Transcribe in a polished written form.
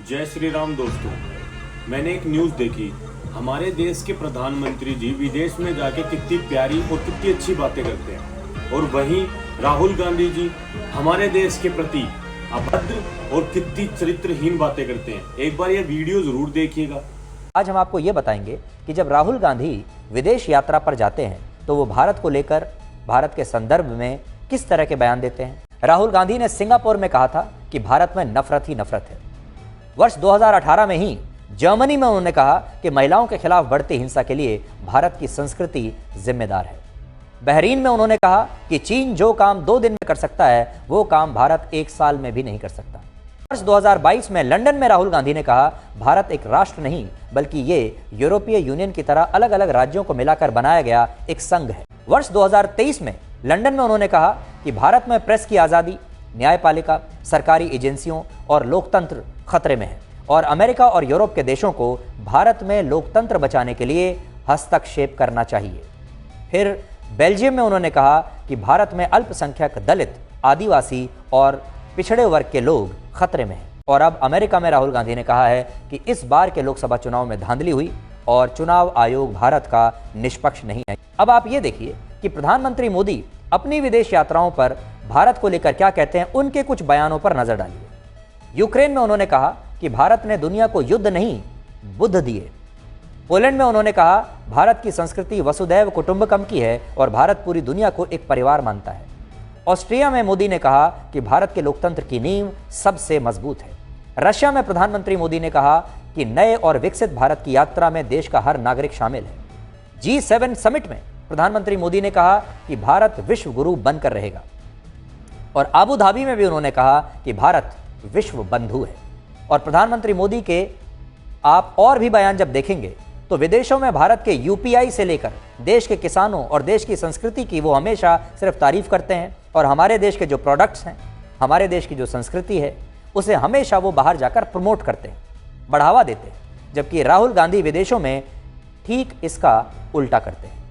जय श्री राम दोस्तों। मैंने एक न्यूज़ देखी, हमारे देश के प्रधानमंत्री जी विदेश में जाके कितनी प्यारी और कितनी अच्छी बातें करते हैं, और वहीं राहुल गांधी जी हमारे देश के प्रति अभद्र और कितनी चरित्रहीन बातें करते हैं। एक बार ये वीडियो जरूर देखिएगा। आज हम आपको ये बताएंगे कि जब राहुल गांधी विदेश यात्रा पर जाते हैं तो वो भारत को लेकर, भारत के संदर्भ में किस तरह के बयान देते हैं। राहुल गांधी ने सिंगापुर में कहा था कि भारत में नफरत ही नफरत है। वर्ष 2018 में ही जर्मनी में उन्होंने कहा कि महिलाओं के खिलाफ बढ़ती हिंसा के लिए भारत की संस्कृति जिम्मेदार है। बहरीन में उन्होंने कहा कि चीन जो काम 2 दिन में कर सकता है वो काम भारत 1 साल में भी नहीं कर सकता। वर्ष 2022 में लंदन में राहुल गांधी ने कहा भारत एक राष्ट्र नहीं बल्कि ये यूरोपीय यूनियन की तरह अलग अलग राज्यों को मिलाकर बनाया गया एक संघ है। वर्ष 2023 में लंदन में उन्होंने कहा कि भारत में प्रेस की आज़ादी, न्यायपालिका, सरकारी एजेंसियों और लोकतंत्र खतरे में है और अमेरिका और यूरोप के देशों को भारत में लोकतंत्र बचाने के लिए हस्तक्षेप करना चाहिए। फिर बेल्जियम में उन्होंने कहा कि भारत में अल्पसंख्यक, दलित, आदिवासी और पिछड़े वर्ग के लोग खतरे में हैं। और अब अमेरिका में राहुल गांधी ने कहा है कि इस बार के लोकसभा चुनाव में धांधली हुई और चुनाव आयोग भारत का निष्पक्ष नहीं है। अब आप ये देखिए कि प्रधानमंत्री मोदी अपनी विदेश यात्राओं पर भारत को लेकर क्या कहते हैं, उनके कुछ बयानों पर नजर डालिए। यूक्रेन में उन्होंने कहा कि भारत ने दुनिया को युद्ध नहीं बुद्ध दिए। पोलैंड में उन्होंने कहा भारत की संस्कृति वसुधैव कुटुंबकम की है और भारत पूरी दुनिया को एक परिवार मानता है। ऑस्ट्रिया में मोदी ने कहा कि भारत के लोकतंत्र की नींव सबसे मजबूत है। रशिया में प्रधानमंत्री मोदी ने कहा कि नए और विकसित भारत की यात्रा में देश का हर नागरिक शामिल है। G7 समिट में प्रधानमंत्री मोदी ने कहा कि भारत विश्व गुरु बनकर रहेगा। और आबू धाबी में भी उन्होंने कहा कि भारत विश्व बंधु है। और प्रधानमंत्री मोदी के आप और भी बयान जब देखेंगे तो विदेशों में भारत के यूपीआई से लेकर देश के किसानों और देश की संस्कृति की वो हमेशा सिर्फ तारीफ करते हैं, और हमारे देश के जो प्रोडक्ट्स हैं, हमारे देश की जो संस्कृति है, उसे हमेशा वो बाहर जाकर प्रमोट करते हैं, बढ़ावा देते हैं। जबकि राहुल गांधी विदेशों में ठीक इसका उल्टा करते हैं।